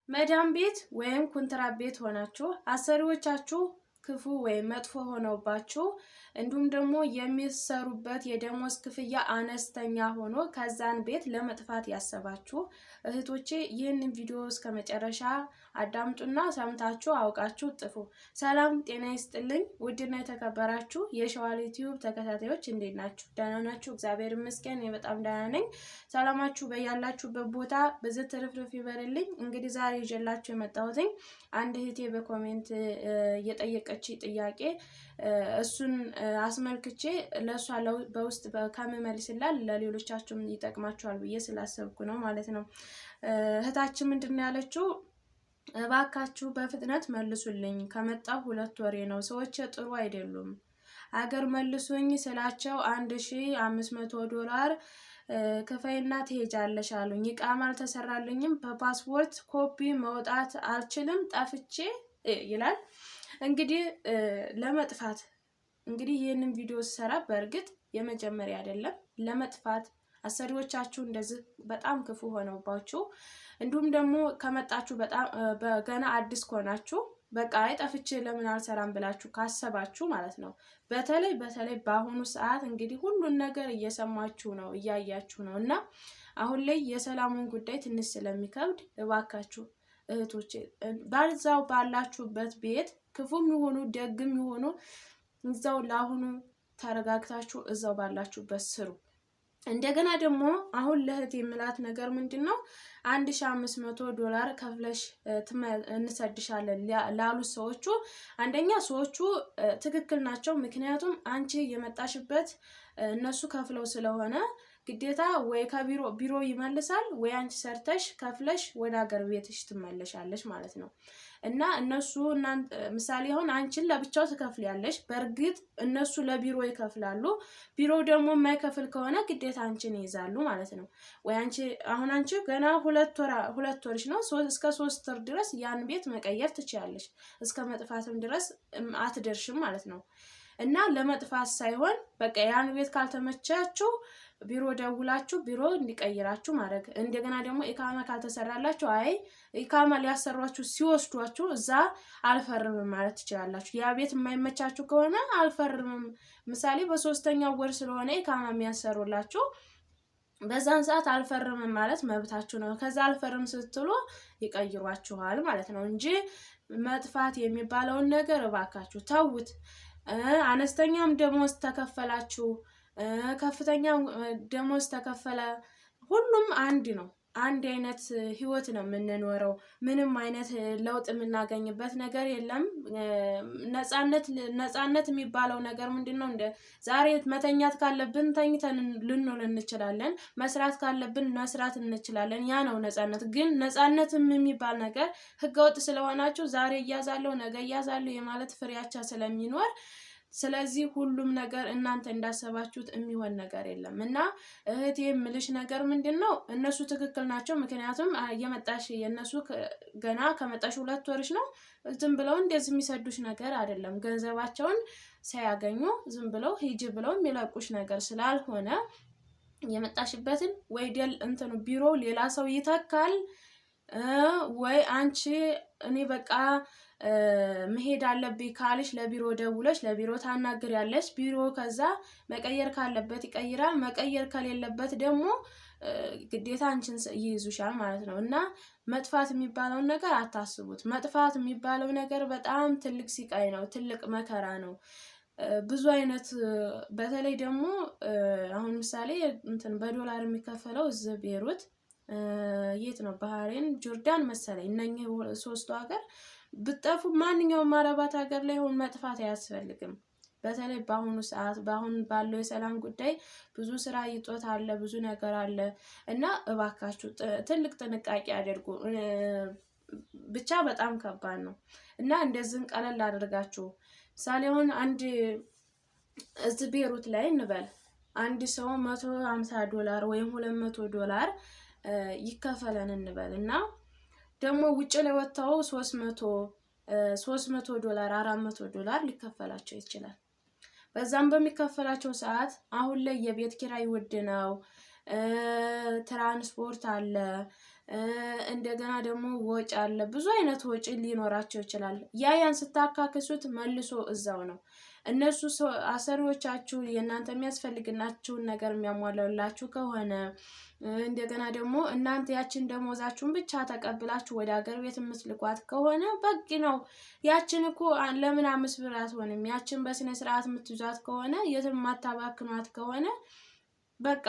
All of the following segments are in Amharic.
መዳም ቤት ወይም ኮንትራት ቤት ሆናችሁ አሰሪዎቻችሁ ክፉ ወይም መጥፎ ሆነውባችሁ እንዲሁም ደግሞ የሚሰሩበት የደሞዝ ክፍያ አነስተኛ ሆኖ ከዛን ቤት ለመጥፋት ያሰባችሁ እህቶቼ ይህንን ቪዲዮ እስከ መጨረሻ አዳምጡና ሰምታችሁ አውቃችሁ ጥፉ። ሰላም ጤና ይስጥልኝ። ውድና የተከበራችሁ የሸዋል ዩቲዩብ ተከታታዮች እንዴት ናችሁ? ደህና ናችሁ? እግዚአብሔር ይመስገን እኔ በጣም ደህና ነኝ። ሰላማችሁ በያላችሁበት ቦታ በዘት ተረፍረፍ ይበልልኝ። እንግዲህ ዛሬ ይዤላችሁ የመጣሁት አንድ እህቴ በኮሜንት የጠየቀች ጥያቄ እሱን አስመልክቼ ለሷ በውስጥ ከመመልስላት ለሌሎቻችሁም ይጠቅማችኋል ብዬ ስላሰብኩ ነው ማለት ነው። እህታችን ምንድነው ያለችው? እባካችሁ በፍጥነት መልሱልኝ፣ ከመጣሁ 2 ወሬ ነው። ሰዎች ጥሩ አይደሉም። አገር መልሱኝ ስላቸው $1500 ክፈይና ትሄጃለሽ አሉኝ። ይቃማ አልተሰራልኝም፣ በፓስፖርት ኮፒ መውጣት አልችልም፣ ጠፍቼ ይላል። እንግዲህ ለመጥፋት እንግዲህ ይህንን ቪዲዮ ሰራ በእርግጥ የመጀመሪያ አይደለም። ለመጥፋት አሰሪዎቻችሁ እንደዚህ በጣም ክፉ ሆነውባችሁ እንዲሁም ደግሞ ከመጣችሁ በጣም ገና አዲስ ከሆናችሁ በቃ አይጠፍቼ ለምን አልሰራም ብላችሁ ካሰባችሁ ማለት ነው። በተለይ በአሁኑ ሰዓት እንግዲህ ሁሉን ነገር እየሰማችሁ ነው እያያችሁ ነው እና አሁን ላይ የሰላሙን ጉዳይ ትንሽ ስለሚከብድ እባካችሁ እህቶቼ ባልዛው ባላችሁበት ቤት ክፉም ይሆኑ ደግም ይሆኑ እዛው ለአሁኑ ተረጋግታችሁ እዛው ባላችሁበት ስሩ። እንደገና ደግሞ አሁን ለእህት የምላት ነገር ምንድነው $1500 ከፍለሽ እንሰድሻለን ላሉት ሰዎቹ አንደኛ ሰዎቹ ትክክል ናቸው። ምክንያቱም አንቺ የመጣሽበት እነሱ ከፍለው ስለሆነ ግዴታ ወይ ከቢሮ ይመልሳል ወይ አንቺ ሰርተሽ ከፍለሽ ወደ ሀገር ቤትሽ ትመለሻለሽ ማለት ነው። እና እነሱ ምሳሌ አሁን አንቺን ለብቻው ትከፍያለሽ። በእርግጥ እነሱ ለቢሮ ይከፍላሉ። ቢሮ ደግሞ የማይከፍል ከሆነ ግዴታ አንቺን ይይዛሉ ማለት ነው። ወይ አንቺ ገና 2 ወርሽ ነው። እስከ 3 ወር ድረስ ያን ቤት መቀየር ትችያለሽ። እስከ መጥፋትም ድረስ አትደርሽም ማለት ነው። እና ለመጥፋት ሳይሆን በቃ ያን ቤት ካልተመቻችሁ ቢሮ ደውላችሁ ቢሮ እንዲቀይራችሁ ማድረግ። እንደገና ደግሞ ኢካማ ካልተሰራላችሁ ኢካማ ሊያሰሯችሁ ሲወስዷችሁ እዛ አልፈርምም ማለት ትችላላችሁ። ያ ቤት የማይመቻችሁ ከሆነ አልፈርምም ምሳሌ በ3ኛው ወር ስለሆነ ኢካማ የሚያሰሩላችሁ በዛን ሰዓት አልፈርምም ማለት መብታችሁ ነው። ከዛ አልፈርም ስትሉ ይቀይሯችኋል ማለት ነው እንጂ መጥፋት የሚባለውን ነገር እባካችሁ ተውት። አነስተኛም ደሞዝ ተከፈላችሁ ከፍተኛ ደሞዝ ተከፈለ ሁሉም አንድ ነው። አንድ አይነት ህይወት ነው የምንኖረው። ምንም አይነት ለውጥ የምናገኝበት ነገር የለም። ነፃነት የሚባለው ነገር ምንድነው? እንደ ዛሬ መተኛት ካለብን ተኝተን ልንውል እንችላለን። መስራት ካለብን መስራት እንችላለን። ያ ነው ነፃነት። ግን ነፃነትም የሚባል ነገር ህገወጥ ስለሆናችሁ ዛሬ እያዛለሁ ነገ እያዛለሁ የማለት ፍሬያቻ ስለሚኖር ስለዚህ ሁሉም ነገር እናንተ እንዳሰባችሁት የሚሆን ነገር የለም። እና እህቴ የምልሽ ነገር ምንድነው? እነሱ ትክክል ናቸው። ምክንያቱም የመጣሽ የነሱ ገና ከመጣሽ 2 ወርሽ ነው። ዝም ብለው እንደዚህ የሚሰዱሽ ነገር አይደለም። ገንዘባቸውን ሳያገኙ ዝም ብለው ሂጂ ብለው የሚለቁሽ ነገር ስላልሆነ የመጣሽበትን ወይ ቢሮ ሌላ ሰው ይተካል ወይ አንቺ እኔ በቃ መሄድ አለብኝ ካልሽ ለቢሮ ደውለሽ ለቢሮ ታናግሪያለሽ። ቢሮ ከዛ መቀየር ካለበት ይቀይራል። መቀየር ከሌለበት ደግሞ ግዴታ አንቺን ይይዙሻል ማለት ነው። እና መጥፋት የሚባለውን ነገር አታስቡት። መጥፋት የሚባለው ነገር በጣም ትልቅ ሲቃይ ነው፣ ትልቅ መከራ ነው። ብዙ አይነት በተለይ ደግሞ አሁን ምሳሌ በዶላር የሚከፈለው እዚህ ቤሩት የት ነው? ባህሬን፣ ጆርዳን መሰለኝ እነኚህ 3ቱ ሀገር ብትጠፉ ማንኛውም አረባት ሀገር ላይ ሆን መጥፋት አያስፈልግም። በተለይ በአሁኑ ሰዓት ባለው የሰላም ጉዳይ ብዙ ስራ ይጦት አለ፣ ብዙ ነገር አለ እና እባካችሁ ትልቅ ጥንቃቄ አድርጉ። ብቻ በጣም ከባድ ነው እና እንደዚህ ቀለል አድርጋችሁ ምሳሌ አሁን አንድ እዚህ ቤሩት ላይ እንበል አንድ ሰው $150 ወይም $200 ይከፈለን እንበል እና ደግሞ ውጭ ላይ ወጣው $300 $400 ሊከፈላቸው ይችላል። በዛም በሚከፈላቸው ሰዓት አሁን ላይ የቤት ኪራይ ውድ ነው፣ ትራንስፖርት አለ፣ እንደገና ደግሞ ወጭ አለ። ብዙ አይነት ወጭ ሊኖራቸው ይችላል። ያን ስታካክሱት መልሶ እዛው ነው። እነሱ አሰሪዎቻችሁ የእናንተ የሚያስፈልግናችሁን ነገር የሚያሟላላችሁ ከሆነ እንደገና ደግሞ እናንተ ያችን ደሞዛችሁን ብቻ ተቀብላችሁ ወደ ሀገር ቤት የምትልቋት ከሆነ በቂ ነው። ያችን እኮ ለምን 5 ብር አትሆንም? ያችን በስነ ስርዓት የምትይዟት ከሆነ የትም ማታባክኗት ከሆነ በቃ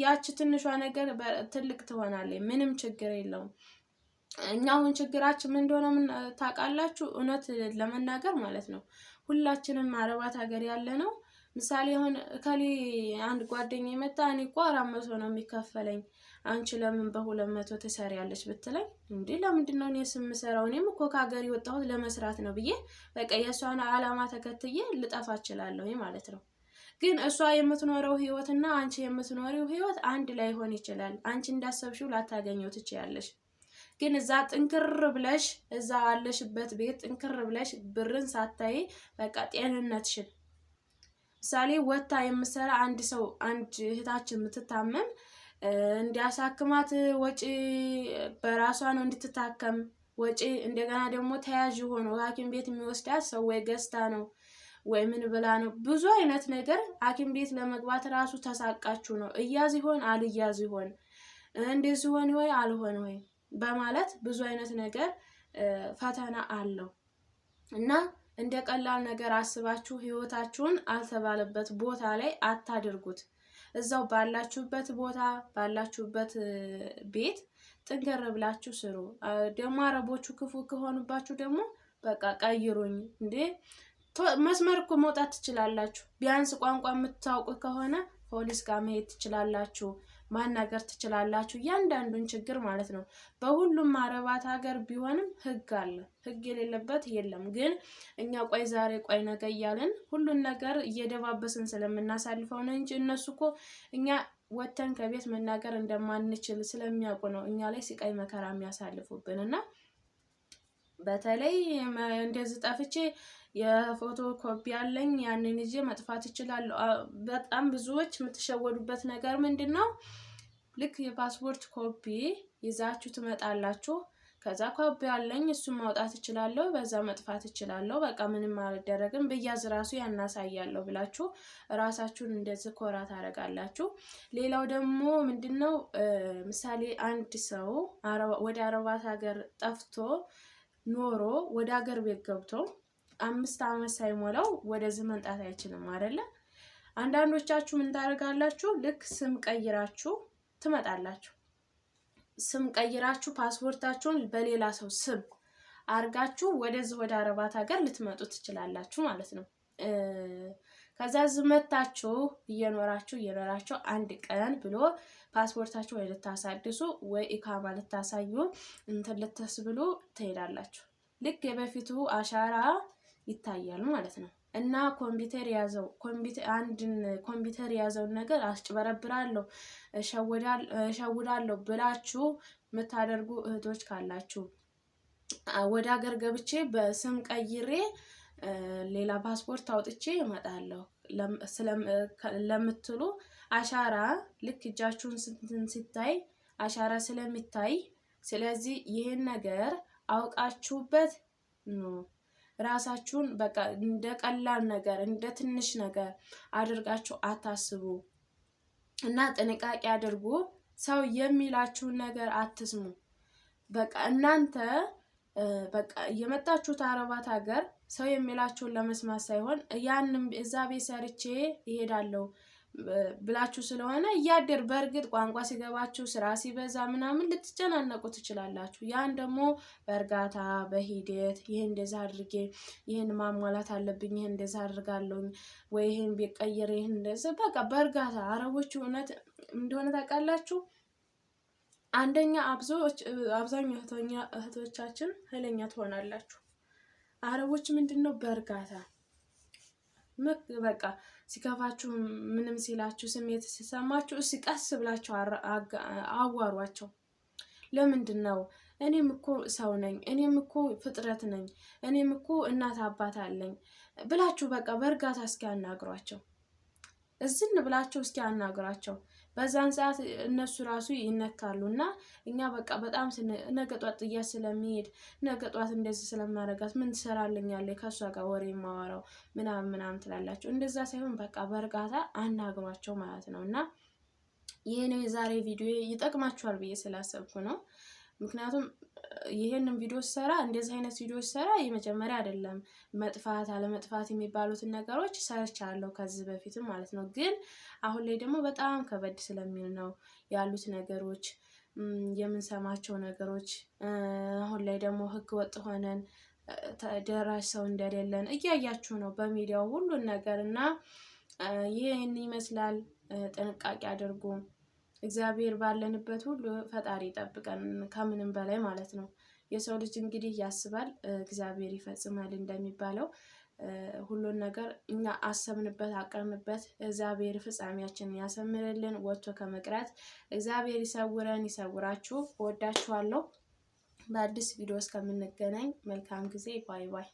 ያቺ ትንሿ ነገር ትልቅ ትሆናለች። ምንም ችግር የለውም። እኛ አሁን ችግራችን ምን እንደሆነ ታውቃላችሁ? እውነት ለመናገር ማለት ነው ሁላችንም አረባት ሀገር ያለ ነው። ምሳሌ አሁን ከሌ አንድ ጓደኛዬ መጣ እኔ እኮ 400 ነው የሚከፈለኝ አንቺ ለምን በ200 ትሰሪያለሽ ብትለኝ፣ እንዴ ለምንድን ነው እኔ የምሰራው? እኔም እኮ ከሀገር የወጣሁት ለመስራት ነው ብዬ በቃ የእሷን አላማ ተከትዬ ልጠፋ እችላለሁ ማለት ነው። ግን እሷ የምትኖረው ህይወትና አንቺ የምትኖሪው ህይወት አንድ ላይ ሆን ይችላል። አንቺ እንዳሰብሽው ላታገኘው ትችያለሽ። ግን እዛ ጥንክር ብለሽ እዛ አለሽበት ቤት ጥንክር ብለሽ ብርን ሳታይ በቃ ጤንነትሽን ምሳሌ ወታ የምሰራ አንድ እህታችን የምትታመም እንዲያሳክማት ወጪ በራሷ ነው እንድትታከም ወጪ እንደገና ደግሞ ተያዥ ሆኖ ሐኪም ቤት የሚወስዳት ሰው ወይ ገዝታ ነው ወይ ምን ብላ ነው። ብዙ አይነት ነገር ሐኪም ቤት ለመግባት ራሱ ተሳቃችሁ ነው። እያዝ ይሆን አልያዝ ይሆን እንደዚህ ሆነ ወይ አልሆነ ወይ በማለት ብዙ አይነት ነገር ፈተና አለው እና እንደ ቀላል ነገር አስባችሁ ህይወታችሁን አልተባለበት ቦታ ላይ አታድርጉት። እዛው ባላችሁበት ቦታ ባላችሁበት ቤት ጥንከር ብላችሁ ስሩ። ደግሞ አረቦቹ ክፉ ከሆኑባችሁ ደግሞ በቃ ቀይሩኝ እንዴ መስመር እኮ መውጣት ትችላላችሁ። ቢያንስ ቋንቋ የምታውቁ ከሆነ ፖሊስ ጋር መሄድ ትችላላችሁ፣ ማናገር ትችላላችሁ። እያንዳንዱን ችግር ማለት ነው። በሁሉም አረባት ሀገር ቢሆንም ህግ አለ። ህግ የሌለበት የለም። ግን እኛ ቆይ ዛሬ ቆይ ነገ እያልን ሁሉን ነገር እየደባበስን ስለምናሳልፈው ነው እንጂ እነሱ እኮ እኛ ወተን ከቤት መናገር እንደማንችል ስለሚያውቁ ነው እኛ ላይ ስቃይ መከራ የሚያሳልፉብን። እና በተለይ እንደዚህ ጠፍቼ የፎቶ ኮፒ አለኝ ያንን ይዤ መጥፋት እችላለሁ። በጣም ብዙዎች የምትሸወዱበት ነገር ምንድነው? ልክ የፓስፖርት ኮፒ ይዛችሁ ትመጣላችሁ። ከዛ ኮፒ አለኝ እሱን ማውጣት እችላለሁ፣ በዛ መጥፋት እችላለሁ፣ በቃ ምንም አልደረግም ብያዝ ራሱ ያናሳያለሁ ብላችሁ ራሳችሁን እንደዚህ ኮራ ታደርጋላችሁ። ሌላው ደግሞ ምንድነው? ምሳሌ አንድ ሰው ወደ አረባት ሀገር ጠፍቶ ኖሮ ወደ ሀገር ቤት ገብቶ 5 ዓመት ሳይሞላው ወደዚህ መምጣት አይችልም አይደለ? አንዳንዶቻችሁ ምን ታደርጋላችሁ? ልክ ስም ቀይራችሁ ትመጣላችሁ። ስም ቀይራችሁ ፓስፖርታችሁን በሌላ ሰው ስም አርጋችሁ ወደዚህ ወደ አረባት ሀገር ልትመጡ ትችላላችሁ ማለት ነው። ከዛ ዝመታችሁ እየኖራችሁ አንድ ቀን ብሎ ፓስፖርታችሁ ወይ ልታሳድሱ ወይ ኢካማ ልታሳዩ እንትን ልትስብሉ ትሄዳላችሁ። ልክ የበፊቱ አሻራ ይታያል ማለት ነው። እና ኮምፒውተር የያዘውን ነገር አስጭበረብራለሁ እሸውዳለሁ ብላችሁ የምታደርጉ እህቶች ካላችሁ ወደ ሀገር ገብቼ በስም ቀይሬ ሌላ ፓስፖርት አውጥቼ እመጣለሁ ለምትሉ አሻራ ልክ እጃችሁን ሲታይ አሻራ ስለሚታይ፣ ስለዚህ ይሄን ነገር አውቃችሁበት ነው ራሳችሁን በቃ እንደ ቀላል ነገር እንደ ትንሽ ነገር አድርጋችሁ አታስቡ እና ጥንቃቄ አድርጉ። ሰው የሚላችሁን ነገር አትስሙ። በቃ እናንተ በቃ የመጣችሁት አረባት ሀገር ሰው የሚላችሁን ለመስማት ሳይሆን ያንን እዛ ቤት ሰርቼ ይሄዳለሁ ብላችሁ ስለሆነ እያደር በእርግጥ ቋንቋ ሲገባችሁ ስራ ሲበዛ ምናምን ልትጨናነቁ ትችላላችሁ። ያን ደግሞ በእርጋታ በሂደት ይሄን እንደዛ አድርጌ ይሄን ማሟላት አለብኝ፣ ይሄን እንደዛ አድርጋለሁ ወይ ይሄን ቢቀየር ይሄን እንደዛ በቃ በእርጋታ። አረቦቹ እውነት እንደሆነ ታውቃላችሁ፣ አንደኛ አብዛኛው እህቶቻችን ኃይለኛ ትሆናላችሁ። አረቦች ምንድነው በእርጋታ በቃ ሲከፋችሁ ምንም ሲላችሁ ስሜት ሲሰማችሁ እስኪ ቀስ ብላችሁ አዋሯቸው። ለምንድን ነው? እኔም እኮ ሰው ነኝ፣ እኔም እኮ ፍጥረት ነኝ፣ እኔም እኮ እናት አባት አለኝ ብላችሁ በቃ በእርጋታ እስኪ አናግሯቸው። እዝን ብላችሁ እስኪ አናግሯቸው። በዛን ሰዓት እነሱ ራሱ ይነካሉና እኛ በቃ በጣም ነገ ጧት ጥያት ስለሚሄድ ነገ ጧት እንደዚህ ስለማረጋት ምን ትሰራልኛለች ከሷ ጋር ወሬ ማወራው ምናምን ትላላችሁ። እንደዛ ሳይሆን በቃ በእርጋታ አናግሯቸው ማለት ነው። እና ይሄ ነው የዛሬ ቪዲዮ። ይጠቅማችኋል ብዬ ስላሰብኩ ነው። ምክንያቱም ይሄንን ቪዲዮ ሰራ እንደዚህ አይነት ቪዲዮ ሰራ የመጀመሪያ አይደለም። መጥፋት አለመጥፋት የሚባሉትን ነገሮች ሰርቻለሁ ከዚህ በፊትም ማለት ነው። ግን አሁን ላይ ደግሞ በጣም ከበድ ስለሚል ነው ያሉት ነገሮች፣ የምንሰማቸው ነገሮች። አሁን ላይ ደግሞ ህገ ወጥ ሆነን ደራሽ ሰው እንደሌለን እያያችሁ ነው በሚዲያው ሁሉን ነገር እና ይሄን ይመስላል። ጥንቃቄ አድርጉ። እግዚአብሔር ባለንበት ሁሉ ፈጣሪ ይጠብቀን ከምንም በላይ ማለት ነው። የሰው ልጅ እንግዲህ ያስባል እግዚአብሔር ይፈጽማል እንደሚባለው ሁሉን ነገር እኛ አሰብንበት አቀርንበት እግዚአብሔር ፍጻሜያችንን ያሰምርልን። ወጥቶ ከመቅረት እግዚአብሔር ይሰውረን ይሰውራችሁ። እወዳችኋለሁ። በአዲስ ቪዲዮ እስከምንገናኝ መልካም ጊዜ። ባይ ባይ።